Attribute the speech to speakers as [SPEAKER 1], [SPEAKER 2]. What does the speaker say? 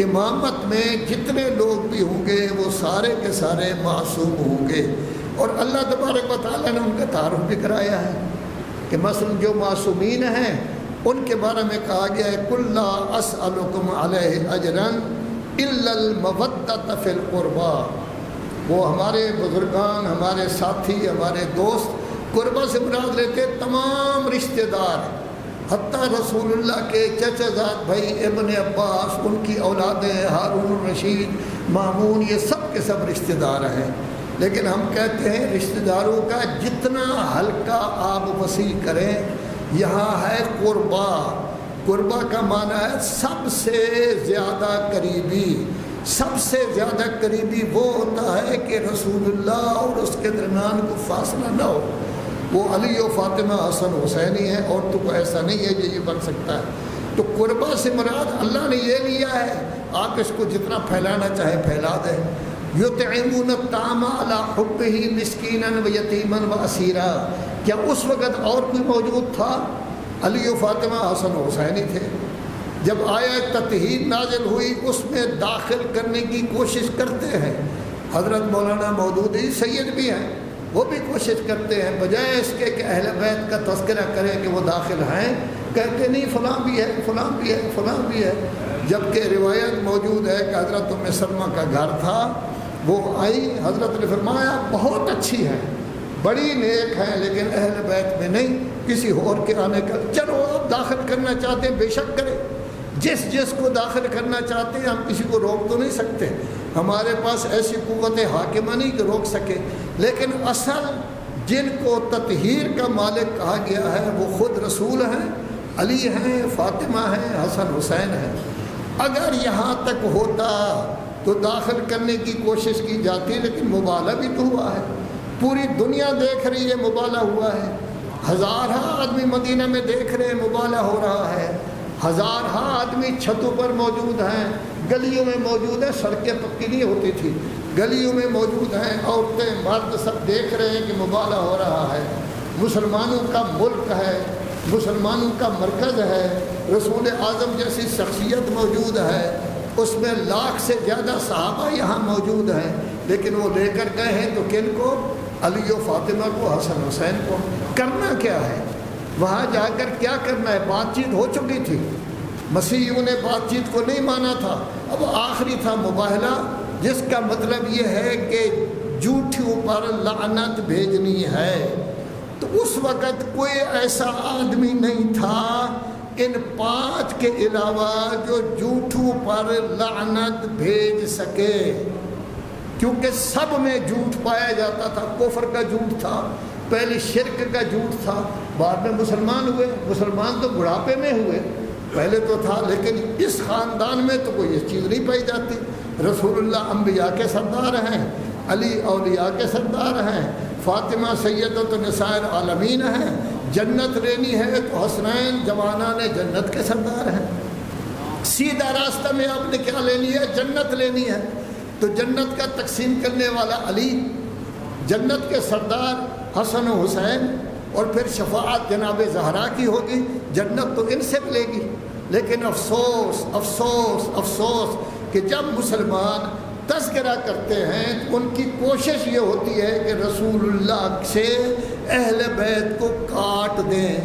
[SPEAKER 1] امامت میں جتنے لوگ بھی ہوں گے وہ سارے کے سارے معصوم ہوں گے، اور اللہ تبارک و تعالیٰ نے ان کا تعارف بھی کرایا ہے کہ مثلا جو معصومین ہیں ان کے بارے میں کہا گیا ہے قُلْ لَا أَسْأَلُكُمْ عَلَيْهِ أَجْرًا إِلَّا الْمَوَدَّةَ فِي الْقُرْبَى، وہ ہمارے بزرگان، ہمارے ساتھی، ہمارے دوست، قربہ سے مراد لیتے تمام رشتہ دار، حتیٰ رسول اللہ کے چچا زاد بھائی ابن عباس، ان کی اولادیں ہارون الرشید، مامون، یہ سب کے سب رشتہ دار ہیں۔ لیکن ہم کہتے ہیں رشتہ داروں کا جتنا حلقہ آپ وسیع کریں، یہاں ہے قربہ۔ قربہ کا معنی ہے سب سے زیادہ قریبی۔ سب سے زیادہ قریبی وہ ہوتا ہے کہ رسول اللہ اور اس کے درمیان کو فاصلہ نہ ہو، وہ علی و فاطمہ حسن حسینی ہیں، اور تو ایسا نہیں ہے کہ یہ بن سکتا ہے۔ تو قربہ سے مراد اللہ نے یہ لیا ہے، آپ اس کو جتنا پھیلانا چاہے پھیلا دیں۔ یطعمون الطعام علی حبہ مسکینا و یتیما و اسیرا، کیا اس وقت اور کوئی موجود تھا؟ علی و فاطمہ حسن حسینی تھے۔ جب آیت تطہیر نازل ہوئی اس میں داخل کرنے کی کوشش کرتے ہیں، حضرت مولانا مودودی سید بھی ہیں، وہ بھی کوشش کرتے ہیں، بجائے اس کے کہ اہل بیت کا تذکرہ کریں کہ وہ داخل ہیں، کہتے نہیں فلاں بھی ہے، فلاں بھی ہے، فلاں بھی ہے۔ جبکہ روایت موجود ہے کہ حضرت ام سلمہ کا گھر تھا، وہ آئی، حضرت نے فرمایا بہت اچھی ہے، بڑی نیک ہیں، لیکن اہل بیت میں نہیں، کسی اور کے آنے کا، چلو آپ داخل کرنا چاہتے ہیں بے شک کریں، جس کو داخل کرنا چاہتے ہیں، ہم کسی کو روک تو نہیں سکتے، ہمارے پاس ایسی قوت حاکمہ نہیں کہ روک سکے۔ لیکن اصل جن کو تطہیر کا مالک کہا گیا ہے وہ خود رسول ہیں، علی ہیں، فاطمہ ہیں، حسن حسین ہیں۔ اگر یہاں تک ہوتا تو داخل کرنے کی کوشش کی جاتی، لیکن مبالغہ بھی تو ہوا ہے، پوری دنیا دیکھ رہی ہے مبالغہ ہوا ہے، ہزارہ آدمی مدینہ میں دیکھ رہے ہیں مبالغہ ہو رہا ہے، ہزارہ آدمی چھتوں پر موجود ہیں، گلیوں میں موجود ہیں، سڑکیں پکی نہیں ہوتی تھی، گلیوں میں موجود ہیں، عورتیں مرد سب دیکھ رہے ہیں کہ مبالغہ ہو رہا ہے۔ مسلمانوں کا ملک ہے، مسلمانوں کا مرکز ہے، رسول اعظم جیسی شخصیت موجود ہے، اس میں لاکھ سے زیادہ صحابہ یہاں موجود ہیں، لیکن وہ لے کر گئے ہیں تو کن کو؟ علی و فاطمہ کو، حسن حسین کو۔ کرنا کیا ہے وہاں جا کر؟ کیا کرنا ہے؟ بات چیت ہو چکی تھی، مسیحیوں نے بات چیت کو نہیں مانا تھا، اب آخری تھا مباہلہ، جس کا مطلب یہ ہے کہ جھوٹیوں پر لعنت بھیجنی ہے۔ تو اس وقت کوئی ایسا آدمی نہیں تھا ان 5 کے علاوہ جو جھوٹوں پر لعنت بھیج سکے، کیونکہ سب میں جھوٹ پایا جاتا تھا۔ کفر کا جھوٹ تھا، پہلے شرک کا جھوٹ تھا، بعد میں مسلمان ہوئے، مسلمان تو بڑھاپے میں ہوئے، پہلے تو تھا، لیکن اس خاندان میں تو کوئی اس چیز نہیں پائی جاتی۔ رسول اللہ انبیاء کے سردار ہیں، علی اولیاء کے سردار ہیں، فاطمہ سیدۃ النساء العالمین ہیں، جنت لینی ہے تو حسنین جوانان جنت کے سردار ہیں۔ سیدھا راستہ میں آپ نے کیا لینی ہے؟ جنت لینی ہے، تو جنت کا تقسیم کرنے والا علی، جنت کے سردار حسن و حسین، اور پھر شفاعت جناب زہرا کی ہوگی، جنت تو ان سے ملے گی۔ لیکن افسوس افسوس افسوس کہ جب مسلمان تذکرہ کرتے ہیں تو ان کی کوشش یہ ہوتی ہے کہ رسول اللہ سے اہل بیت کو کاٹ دیں،